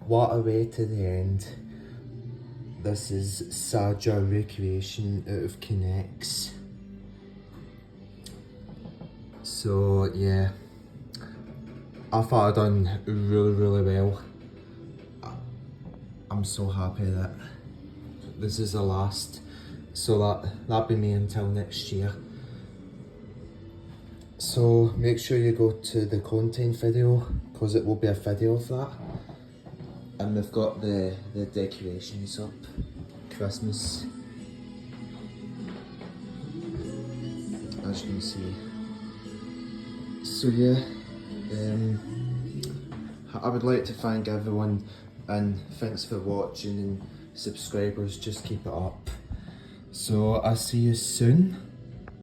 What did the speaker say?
what a way to the end. This is Saja recreation out of Connects. So yeah, I thought I'd done really well. I'm so happy that this is the last. So that'll be me until next year. So make sure you go to the content video, because it will be a video of that. And we've got the decorations up, Christmas, as you can see. So yeah, I would like to thank everyone, and thanks for watching, and subscribers, just keep it up. So I'll see you soon.